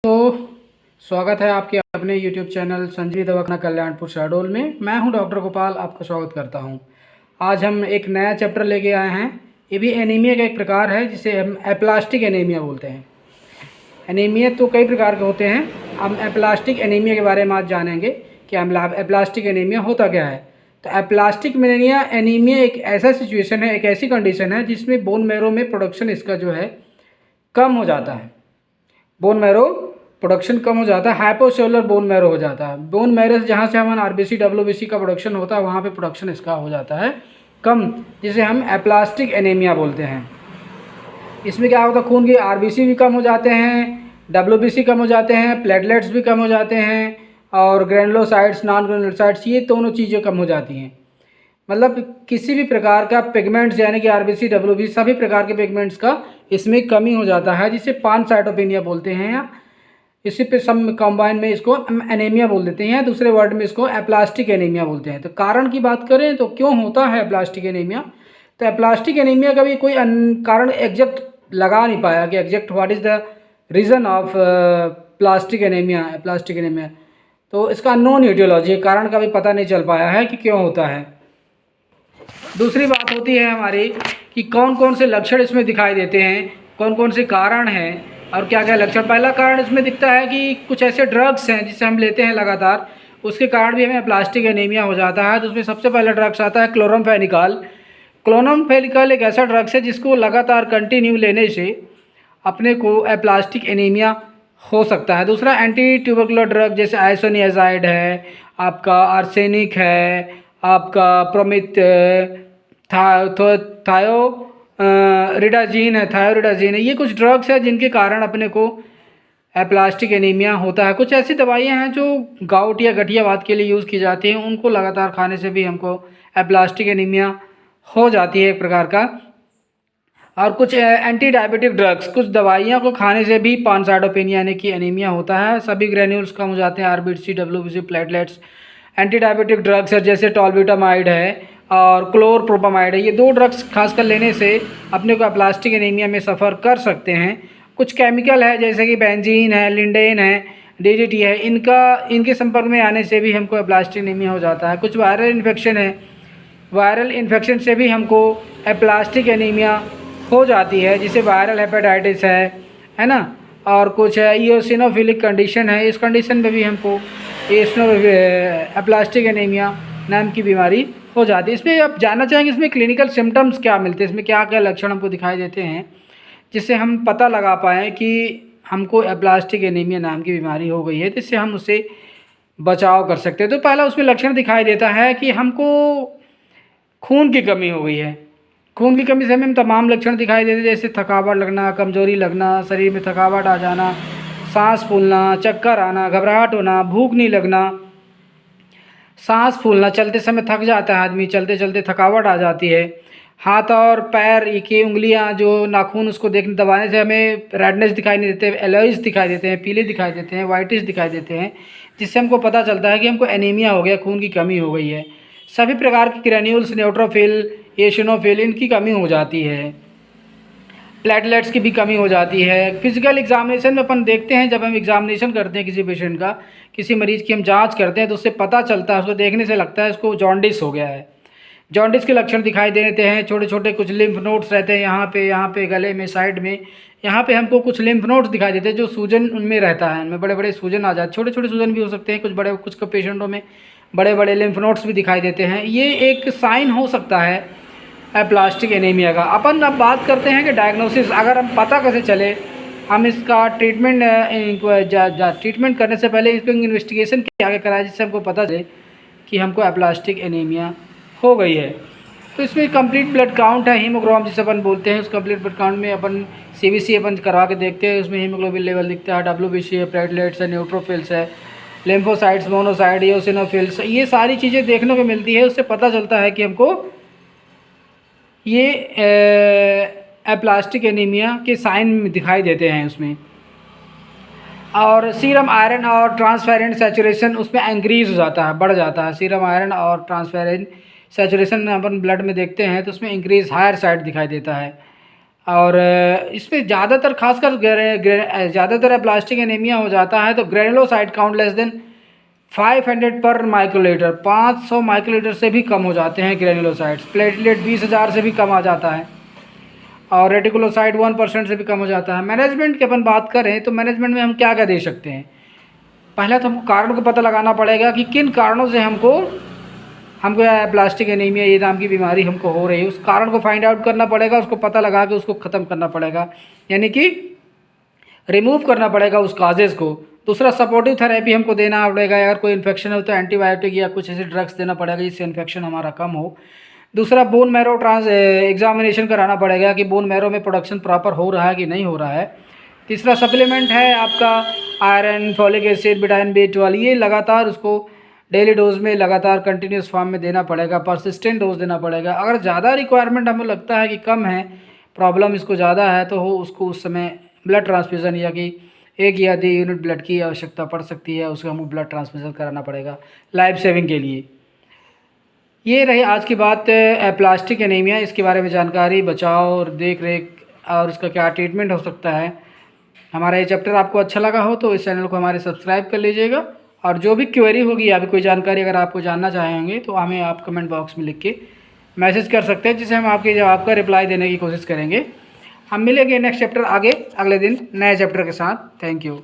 तो स्वागत है आपके अपने YouTube चैनल संजीव दवाखाना कल्याणपुर शहडोल में। मैं हूं डॉक्टर गोपाल, आपका स्वागत करता हूं। आज हम एक नया चैप्टर लेके आए हैं। ये भी एनीमिया का एक प्रकार है जिसे हम एप्लास्टिक एनीमिया बोलते हैं। एनीमिया तो कई प्रकार के होते हैं, हम एप्लास्टिक एनीमिया के बारे में आज जानेंगे कि एप्लास्टिक एनीमिया होता क्या है। तो एप्लास्टिक एनीमिया एक ऐसा सिचुएशन है, एक ऐसी कंडीशन है जिसमें बोन मैरो में प्रोडक्शन इसका जो है कम हो जाता है। बोन मैरो प्रोडक्शन कम हो जाता है, हाइपोसेलुलर बोन मैरो हो जाता है। बोन मैरो जहाँ से हमारा आरबीसी डब्ल्यूबीसी का प्रोडक्शन होता है वहाँ पे प्रोडक्शन इसका हो जाता है कम, जिसे हम एप्लास्टिक एनीमिया बोलते हैं। इसमें क्या होता है, खून के आरबीसी भी कम हो जाते हैं, डब्ल्यूबीसी कम हो जाते हैं, प्लेटलेट्स भी कम हो जाते हैं और ग्रेनुलोसाइट्स नॉन ग्रेनुलोसाइट्स ये दोनों चीज़ें कम हो जाती हैं। मतलब किसी भी प्रकार का पिगमेंट्स यानी कि आरबीसी डब्ल्यूबीसी सभी प्रकार के पिगमेंट्स का इसमें कमी हो जाता है, जिसे पानसाइटोपेनिया बोलते हैं या इसी पे सब कंबाइन में इसको एनीमिया बोल देते हैं, दूसरे वर्ड में इसको एप्लास्टिक एनीमिया बोलते हैं। तो कारण की बात करें तो क्यों होता है एप्लास्टिक एनीमिया, तो एप्लास्टिक एनीमिया का भी कोई कारण एग्जैक्ट लगा नहीं पाया कि exact what is the reason of plastic anaemia. तो इसका अननोन ईटियोलॉजी, कारण का भी पता नहीं चल पाया है कि क्यों होता है। दूसरी बात होती है हमारी कि कौन कौन से लक्षण इसमें दिखाई देते हैं, कौन कौन से कारण हैं और क्या क्या लक्षण। पहला कारण इसमें दिखता है कि कुछ ऐसे ड्रग्स हैं जिसे हम लेते हैं लगातार, उसके कारण भी हमें प्लास्टिक एनीमिया हो जाता है। तो उसमें सबसे पहला ड्रग्स आता है क्लोरमफेनिकॉल। क्लोरमफेनिकॉल एक ऐसा ड्रग्स है जिसको लगातार कंटिन्यू लेने से अपने को एप्लास्टिक एनीमिया हो सकता है। दूसरा एंटी ट्यूबरकुलर ड्रग जैसे आइसोनियाजाइड है, आपका आर्सेनिक है, आपका प्रोमिथ थायोरिडाजीन है। ये कुछ ड्रग्स है जिनके कारण अपने को एप्लास्टिक एनीमिया होता है। कुछ ऐसी दवाइयाँ हैं जो गाउट या गठियावात के लिए यूज़ की जाती हैं, उनको लगातार खाने से भी हमको एप्लास्टिक एनीमिया हो जाती है एक प्रकार का। और कुछ एंटी डायबिटिक ड्रग्स, कुछ दवाइयों को खाने से भी पानसाइटोपेनिया यानी कि एनीमिया होता है। सभी ग्रेन्यूल्स कम हो जाते हैं, RBC WBC platelets. Anti diabetic drugs है जैसे टॉलबुटामाइड है और क्लोरप्रोपामाइड है, ये दो ड्रग्स खासकर लेने से अपने को एप्लास्टिक एनीमिया में सफ़र कर सकते हैं। कुछ केमिकल है जैसे कि बेंजीन है, लिंडेन है, डीडीटी है, इनके संपर्क में आने से भी हमको एप्लास्टिक एनीमिया हो जाता है। कुछ वायरल इन्फेक्शन है, वायरल इन्फेक्शन से भी हमको एप्लास्टिक एनीमिया हो जाती है, जिसे वायरल हेपेटाइटिस है ना। और कुछ है ईओसिनोफिलिक कंडीशन है, इस कंडीशन में भी हमको एप्लास्टिक एनीमिया नाम की बीमारी हो जाती है। इसमें आप जानना चाहेंगे इसमें क्लिनिकल सिम्टम्स क्या मिलते हैं, इसमें क्या क्या लक्षण हमको दिखाई देते हैं जिससे हम पता लगा पाएँ कि हमको एप्लास्टिक एनीमिया नाम की बीमारी हो गई है, जिससे हम उससे बचाव कर सकते हैं। तो पहला उसमें लक्षण दिखाई देता है कि हमको खून की कमी हो गई है। खून की कमी से हमें तमाम लक्षण दिखाई देते हैं जैसे थकावट लगना, कमजोरी लगना, शरीर में थकावट आ जाना, सांस फूलना, चक्कर आना, घबराहट होना, भूख नहीं लगना, सांस फूलना, चलते समय थक जाता है आदमी, चलते चलते थकावट आ जाती है। हाथ और पैर की उंगलियां जो नाखून उसको दबाने से हमें रेडनेस दिखाई नहीं देते, एलर्जीज दिखाई देते हैं, पीले दिखाई देते हैं, वाइटिश दिखाई देते हैं, जिससे हमको पता चलता है कि हमको एनीमिया हो गया, खून की कमी हो गई है। सभी प्रकार के ग्रेन्यूल्स, न्यूट्रोफिल, एशिनोफिल, इनकी कमी हो जाती है। प्लेटलेट्स की भी कमी हो जाती है। फिजिकल एग्जामिनेशन में अपन देखते हैं, जब हम एग्जामिनेशन करते हैं किसी पेशेंट का, किसी मरीज़ की हम जांच करते हैं तो उससे पता चलता है, उसको देखने से लगता है इसको जॉन्डिस हो गया है। जॉन्डिस के लक्षण दिखाई देते हैं, छोटे छोटे कुछ लिम्फ नोड्स रहते हैं यहाँ पे गले में, साइड में, यहाँ पे हमको कुछ लिम्फ नोड्स दिखाई देते हैं जो सूजन उनमें रहता है, उनमें बड़े बड़े सूजन आ जाते हैं। छोटे छोटे सूजन भी हो सकते हैं, कुछ पेशेंटों में बड़े बड़े लिम्फ नोड्स भी दिखाई देते हैं। ये एक साइन हो सकता है एप्लास्टिक एनीमिया का। अपन अब बात करते हैं कि डायग्नोसिस, अगर हम पता कैसे चले, हम इसका ट्रीटमेंट करने से पहले इसको इन्वेस्टिगेशन क्या क्या कराए जिससे हमको पता चले कि हमको एप्लास्टिक एनीमिया हो गई है। तो इसमें कंप्लीट ब्लड काउंट है, हीमोग्राम जिसे अपन बोलते हैं, उस कंप्लीट ब्लड काउंट में अपन सीबीसी अपन करवा के देखते हैं, उसमें हीमोग्लोबिन लेवल दिखता है, डब्ल्यूबीसी है, प्लेटलेट्स है, न्यूट्रोफिल्स है, लिम्फोसाइट्स, मोनोसाइट, इओसिनोफिल्स, ये सारी चीज़ें देखने को मिलती है। उससे पता चलता है कि हमको ये एप्लास्टिक एनीमिया के साइन दिखाई देते हैं उसमें। और सीरम आयरन और ट्रांसफेरेंट सैचुरेशन उसमें इंक्रीज हो जाता है, बढ़ जाता है। सीरम आयरन और ट्रांसफेरेंट सैचुरेशन अपन ब्लड में देखते हैं तो उसमें इंक्रीज हायर साइड दिखाई देता है। और इसमें ज़्यादातर खासकर ज़्यादातर प्लास्टिक एनीमिया हो जाता है तो ग्रेनुलोसाइट काउंट लेस देन 500 पर माइक्रोलीटर, 500 माइक्रोलीटर से भी कम हो जाते हैं ग्रेनुलोसाइट्स। प्लेटलेट 20,000 से भी कम आ जाता है और रेटिकुलोसाइट 1% से भी कम हो जाता है। मैनेजमेंट की अपन बात करें तो मैनेजमेंट में हम क्या क्या दे सकते हैं। पहला तो हमको कारण को पता लगाना पड़ेगा कि किन कारणों से हमको प्लास्टिक एनीमिया ये नाम की बीमारी हमको हो रही है। उस कारण को फाइंड आउट करना पड़ेगा, उसको पता लगा के उसको ख़त्म करना पड़ेगा, यानी कि रिमूव करना पड़ेगा उस काजेज़ को। दूसरा, सपोर्टिव थेरेपी हमको देना पड़ेगा। अगर कोई इन्फेक्शन हो तो एंटीबायोटिक या कुछ ऐसे ड्रग्स देना पड़ेगा जिससे इन्फेक्शन हमारा कम हो। दूसरा, बोन मैरो एग्जामिनेशन कराना पड़ेगा कि बोन मैरो में प्रोडक्शन प्रॉपर हो रहा है कि नहीं हो रहा है। तीसरा, सप्लीमेंट है आपका iron, folic acid, vitamin B12, ये लगातार उसको डेली डोज में लगातार कंटिन्यूस फॉर्म में देना पड़ेगा, परसिस्टेंट डोज देना पड़ेगा। अगर ज़्यादा रिक्वायरमेंट हमें लगता है कि कम है, प्रॉब्लम इसको ज़्यादा है, तो उसको उस समय ब्लड ट्रांसफ्यूज़न या कि 1 या 2 यूनिट ब्लड की आवश्यकता पड़ सकती है, उसको हमको ब्लड ट्रांसफ्यूज़न कराना पड़ेगा लाइफ सेविंग के लिए। ये रही आज की बात प्लास्टिक एनीमिया, इसके बारे में जानकारी, बचाव और देख रेख और इसका क्या ट्रीटमेंट हो सकता है। हमारा ये चैप्टर आपको अच्छा लगा हो तो इस चैनल को हमारे सब्सक्राइब कर लीजिएगा और जो भी क्वेरी होगी या फिर कोई जानकारी अगर आपको जानना चाहेंगे तो हमें आप कमेंट बॉक्स में लिख के मैसेज कर सकते हैं, जिसे हम आपके जवाब का रिप्लाई देने की कोशिश करेंगे। हम मिलेंगे नेक्स्ट चैप्टर आगे अगले दिन नए चैप्टर के साथ। Thank you.